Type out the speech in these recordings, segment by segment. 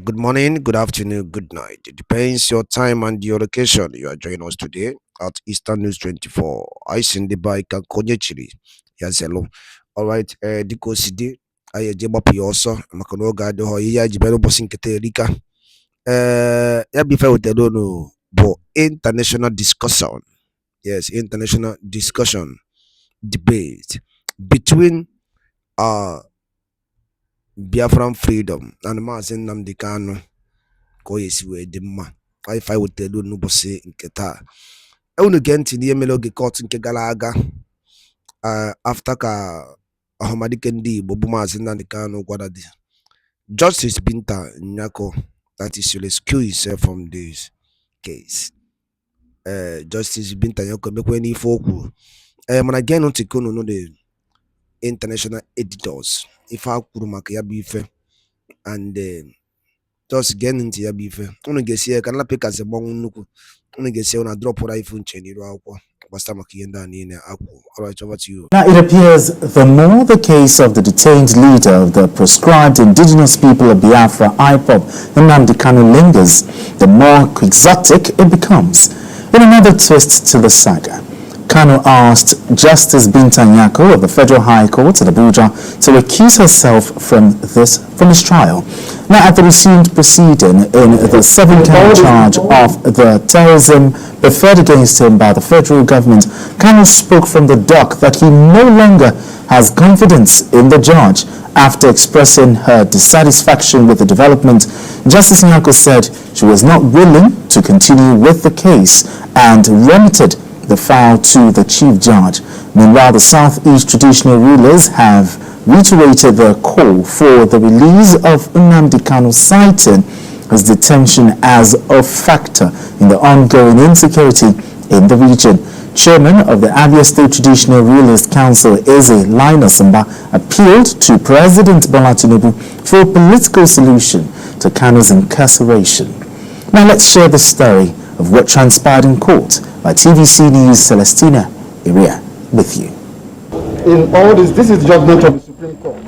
Good morning, good afternoon, good night. It depends your time and your location. You are joining us today at Eastern News 24. I send the bike and Konyechiri. Yes, hello. All right, Diko City. I jeba pioso. Makano gado ho iya jibelo bosin kete rika. Ya bifa utelo no bo international discussion. Yes, international discussion debate between uh Biafran freedom and Mazin Namdekano. Ko yesi we de mma I would tell you no bosse nke taa unu genti ni emelo ge court nke gara aga after ka ahomadike ndi Igbo bụ Maazị Nnamdi Kanu gwara di Justice Binta Nyako that is to rescue himself from this case. Justice Binta Nyako mekwe n'ife okwu mana gen ntị kono no the international editors ife akwuru maka ya bụ ife and just get into ya bife. Unu gesi ya kana pick as a bong nuku. Unu gesi una drop what iPhone cheni ro akwa. Basta makiyenda ni ne akwa. All right, over to you. Now it appears the more the case of the detained leader of the proscribed indigenous people of Biafra, IPOB, Nnamdi Kanu lingers, the more quixotic it becomes. In another twist to the saga, Kanu asked Justice Binta Nyako of the Federal High Court at Abuja to recuse herself from his trial. Now, at the resumed proceeding in the 7-count charge of the terrorism preferred against him by the federal government, Kanu spoke from the dock that he no longer has confidence in the judge. After expressing her dissatisfaction with the development, Justice Nyako said she was not willing to continue with the case and remitted the file to the chief judge. Meanwhile, the Southeast traditional rulers have reiterated their call for the release of Nnamdi Kanu, citing his detention as a factor in the ongoing insecurity in the region. Chairman of the Abia State Traditional Rulers Council, Eze Linus Mba, appealed to President Bola Tinubu for a political solution to Kanu's incarceration. Now let's share the story of what transpired in court by TVC News' Celestina Iria with you. In all this is the judgment of the Supreme Court.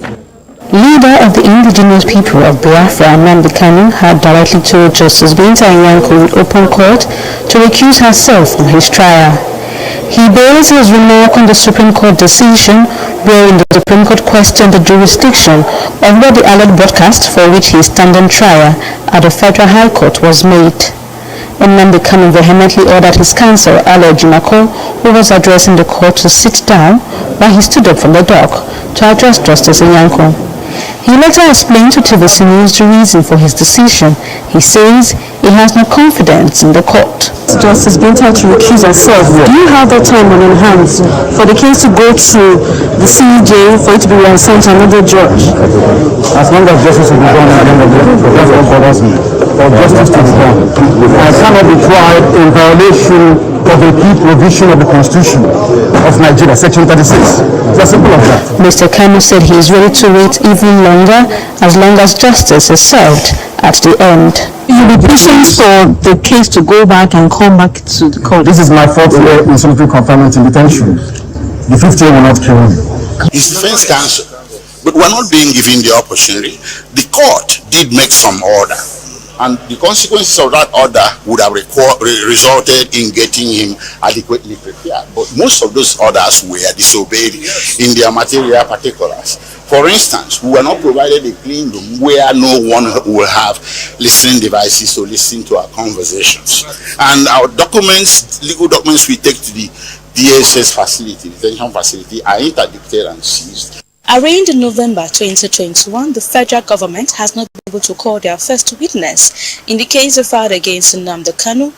Leader of the indigenous people of Biafra, Nnamdi Kanu, had directly told Justice Binta Nyako in open court to recuse herself from his trial. He based his remark on the Supreme Court decision, wherein the Supreme Court questioned the jurisdiction of where the alleged broadcast for which he is standing trial at the Federal High Court was made. Nnamdi Kanu vehemently ordered his counsel, Ale Jumako, who was addressing the court, to sit down while he stood up from the dock to address Justice Nyako. He later explained to TVC News the reason for his decision. He says he has no confidence in the court. Justice Binta to recuse herself. Do you have that time on your hands for the case to go through the CJ for it to be reassigned to another judge? As long as justice will be done at the end of the day, that's what bothers me. For justice to be done. I cannot be tried in violation of a key provision of the Constitution of Nigeria, Section 36. It's as simple as that. Mr. Kanu said he is ready to wait even longer as long as justice is served at the end. You'll be pushing for the case to go back and come back to the court. This is my fourth year in solitary confinement in detention. The fifth year will not kill me. His defense counsel, but we're not being given the opportunity. The court did make some order, and the consequences of that order would have resulted in getting him adequately prepared. But most of those orders were disobeyed in their material particulars. For instance, we were not provided a clean room where no one will have listening devices to listen to our conversations. And our documents, legal documents we take to the DSS facility, detention facility, are interdicted and seized. Arraigned in November 2021, the federal government has not been able to call their first witness in the case filed against Nnamdi Kanu,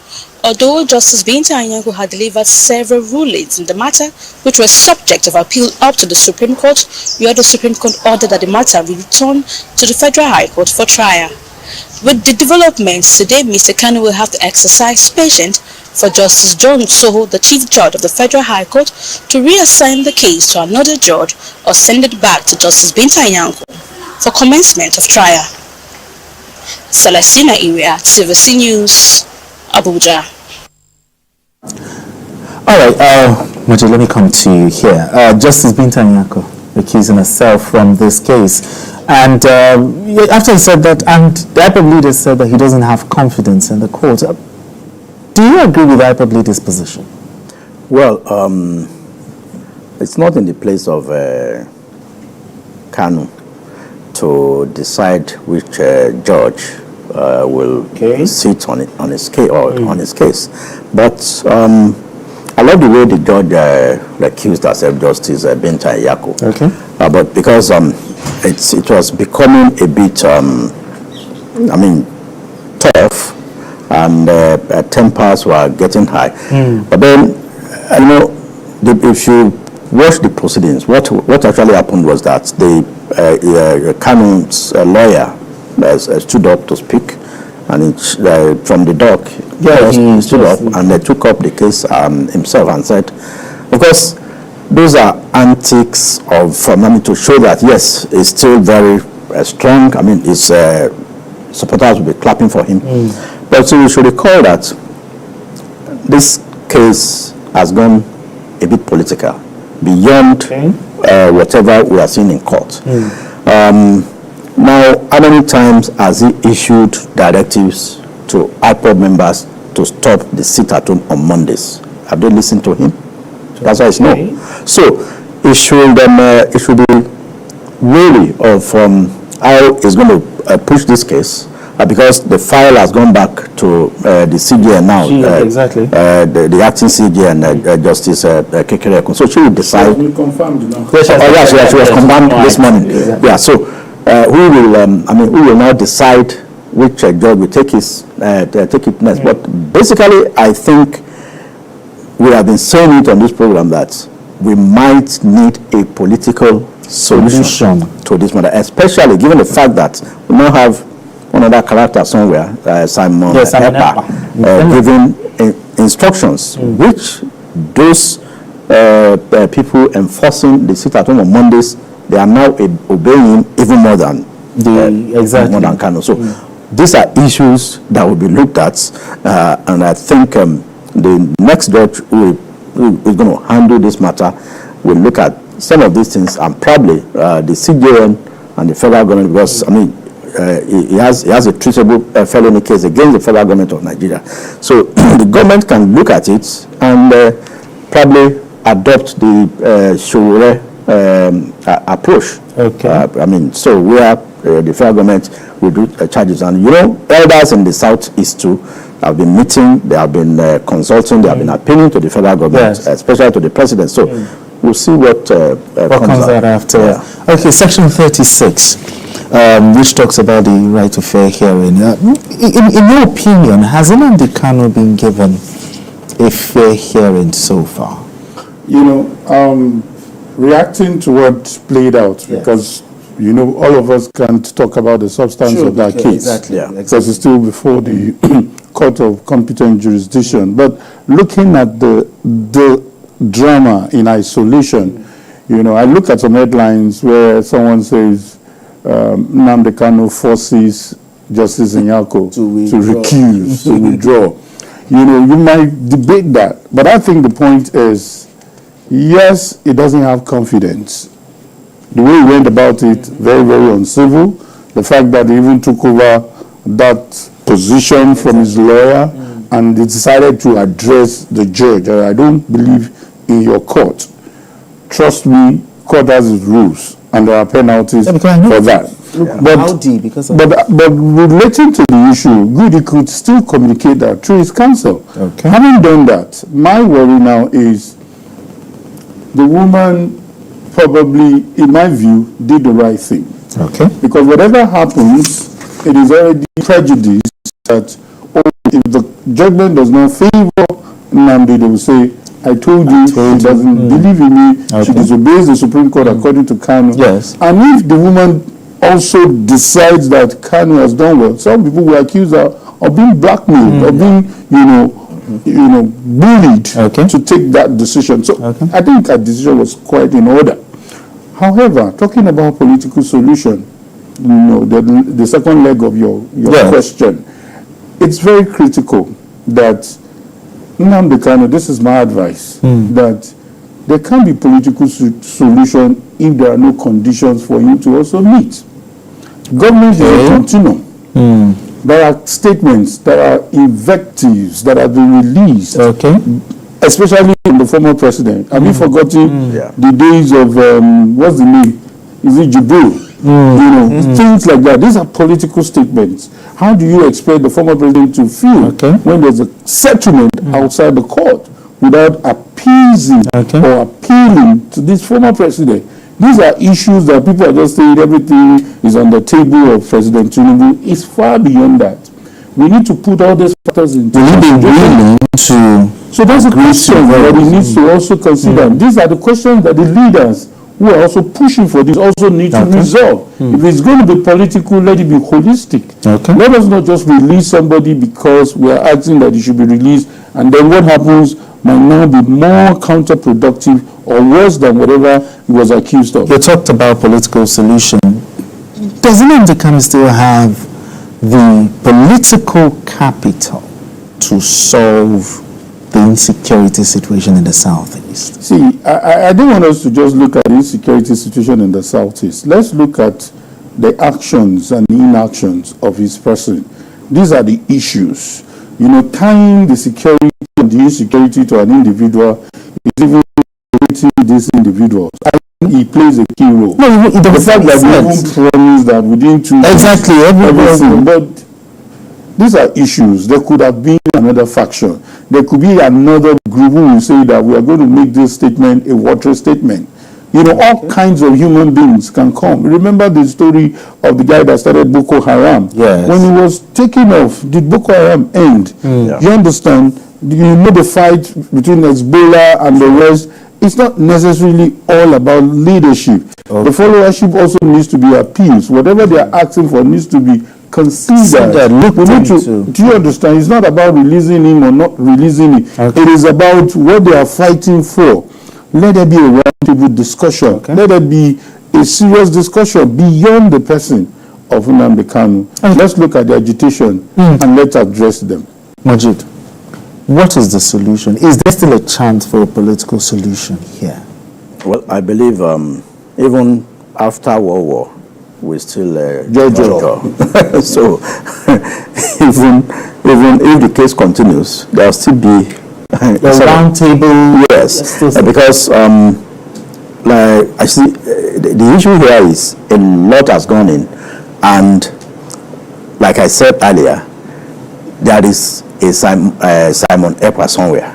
although Justice Binta Nyako had delivered several rulings in the matter, which were subject of appeal up to the Supreme Court, where the Supreme Court ordered that the matter be returned to the Federal High Court for trial. With the developments today, Mr. Kanu will have to exercise patience for Justice John Soho, the Chief Judge of the Federal High Court, to reassign the case to another judge or send it back to Justice Binta Nyako for commencement of trial. Celestina Iria, TVC News, Abuja. All right, Maji, let me come to you here. Justice Binta Nyako, recusing herself from this case. And after he said that, and the IPOB leader said that he doesn't have confidence in the court. Do you agree with the IPOB leader's position? Well, it's not in the place of Kanu to decide which judge will sit on his case on his case. But I love the way the judge recused herself, Justice Binta Yako. Okay. But because it was becoming a bit, tough, and tempers were getting high. But then, if you watch the proceedings, what actually happened was that the Kanu's lawyer stood up to speak, and from the dock, he stood up and they took up the case himself and said, of course, those are antics of to show that yes, it's still very strong. His supporters will be clapping for him. But so we should recall that this case has gone a bit political, beyond whatever we are seeing in court. Now, how many times has he issued directives to IPOB members to stop the sit-at-home on Mondays? Have they listened to him? That's why it's no. So it should be wary of how he's going to push this case, because the file has gone back to the CJN now. Exactly. The acting CJN, Justice Kekereko. So she will decide. We confirmed now. She was confirmed this morning. Yeah. So who will now decide which judge will take it next? But basically, I think we have been saying it on this program that we might need a political solution to this matter, especially given the fact that we now have another character somewhere, Simon Epa, giving instructions, which those people enforcing the sit-at-home on Mondays, they are now obeying even more than more than Kano. So these are issues that will be looked at, and I think the next judge who is going to handle this matter will look at some of these things, and probably the CJN and the federal government, because he has a traceable felony case against the federal government of Nigeria. So the government can look at it and probably adopt the Showore approach. Okay. So where the federal government will do charges, and elders in the southeast too have been meeting, they have been consulting, they have been appealing to the federal government, especially to the president. So we'll see what comes out after. Yeah. Okay, section 36, which talks about the right to fair hearing. In your opinion, has Nnamdi Kanu been given a fair hearing so far? Reacting to what played out, because all of us can't talk about the substance of that case, because it's still before the court of competent jurisdiction. But looking at the drama in isolation, I look at some headlines where someone says Nnamdi Kanu forces Justice Nyako to recuse, to withdraw. You might debate that, but I think the point is, yes, he doesn't have confidence. The way he went about it, very, very uncivil. The fact that he even took over that position from his lawyer and he decided to address the judge. I don't believe in your court. Trust me, court has its rules and there are penalties for that. But relating to the issue, he could still communicate that through his counsel. Okay. Having done that, my worry now is the woman probably, in my view, did the right thing. Okay. Because whatever happens, it is already prejudice that if the judgment does not favor Nnamdi, they will say, I told you, she doesn't believe in me, she disobeys the Supreme Court according to Kanu. Yes. And if the woman also decides that Kanu has done well, some people will accuse her of being blackmailed, of being, bullied to take that decision. So I think that decision was quite in order. However, talking about political solution, the second leg of your question, it's very critical that Nnamdi Kanu, this is my advice, that there can be political solution if there are no conditions for him to also meet. Government is a continuum. There are statements, there are invectives that have been released, especially from the former president. Have you forgotten the days of, what's the name? Is it Jibril? You know, things like that. These are political statements. How do you expect the former president to feel when there's a settlement outside the court without appeasing or appealing to this former president? These are issues that people are just saying everything is on the table of President Tinubu. It's far beyond that. We need to put all these factors into consideration. So that's a question that we need to also consider. These are the questions that the leaders who are also pushing for this also need to resolve. If it's going to be political, let it be holistic. Let us not just release somebody because we are asking that he should be released, and then what happens might now be more counterproductive or worse than whatever he was accused of. You talked about political solution. Does Nnamdi Kanu still have the political capital to solve the insecurity situation in the Southeast? See, I don't want us to just look at the insecurity situation in the Southeast. Let's look at the actions and the inactions of his person. These are the issues. You know, tying the security and the insecurity to an individual is even creating these individuals. I think he plays a key role. No, the fact that we won't promise that we didn't choose everything, but these are issues. There could have been another faction. There could be another group who will say that we are going to make this statement a water statement. You know, all kinds of human beings can come. Remember the story of the guy that started Boko Haram? Yes. When he was taken off, did Boko Haram end? You understand? You know the fight between Hezbollah and the rest. It's not necessarily all about leadership. The followership also needs to be appeased. Whatever they are asking for needs to be considered. We need to, do you understand? It's not about releasing him or not releasing him. It is about what they are fighting for. Let there be a roundtable discussion. Let there be a serious discussion beyond the person of Nnamdi Kanu. Let's look at the agitation and let's address them. Majid, what is the solution? Is there still a chance for a political solution here? Well, I believe even after World War, we still Jojo. So even if the case continues, there will still be a round table. Yes, because like I see, the issue here is a lot has gone in, and like I said earlier, there is a Simon Ekpa somewhere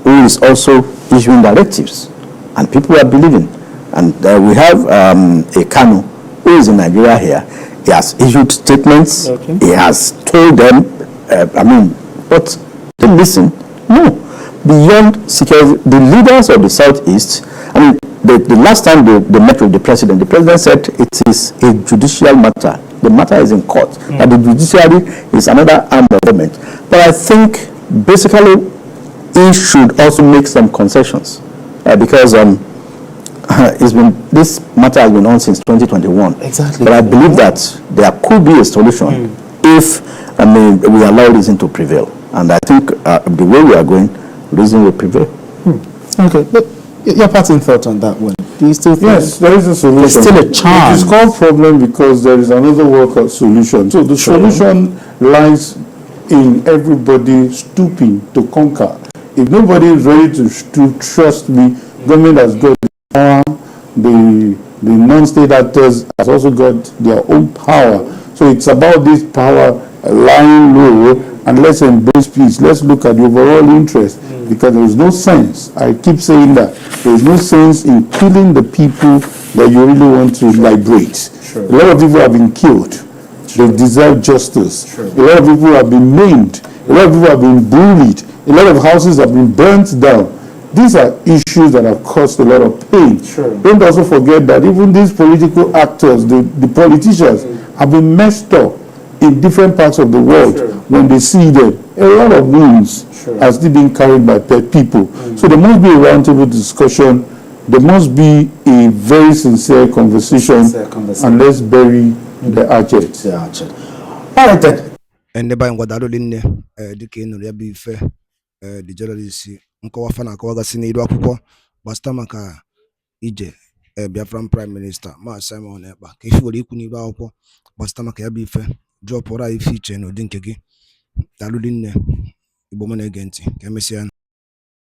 who is also issuing directives, and people are believing. And we have a Kanu who is in Nigeria here. He has issued statements. He has told them, but they listen. No. Beyond security, the leaders of the Southeast, the last time they met with the president said it is a judicial matter. The matter is in court. That the judiciary is another arm of government. But I think basically he should also make some concessions because this matter has been on since 2021. Exactly. But I believe that there could be a solution if we allow reason to prevail. And I think the way we are going, reason will prevail. Okay, but your parting thought on that one? Do you still think? Yes, there is a solution. There's still a chance. It is called problem because there is another workout solution. So the solution lies in everybody stooping to conquer. If nobody is ready to trust me, government has got the power, the non-state actors has also got their own power. So it's about this power lying low, and let's embrace peace. Let's look at the overall interest, because there is no sense. I keep saying that there is no sense in killing the people that you really want to liberate. A lot of people have been killed. They deserve justice. A lot of people have been maimed. A lot of people have been bullied. A lot of houses have been burnt down. These are issues that have caused a lot of pain. Don't also forget that even these political actors, the politicians, have been messed up in different parts of the world. When they see them, a lot of wounds are still being carried by people. So there must be a roundtable discussion. There must be a very sincere conversation, and let's bury the hatchet. All right then. And the bank wadalo linne dike no ya bi fe the journalist nko wafa na akawaga sini ido akwụkwọ gbasta maka ije Biafran Prime Minister Ma Simon Ekpa ka ife were ikwu n'ibe akwụkwọ gbasịta maka ya bụ ife drọpụrụ anyị ife iche n'ụdị nke gị. Daalụ nne Igbo m na-ege ntị ka emesịa.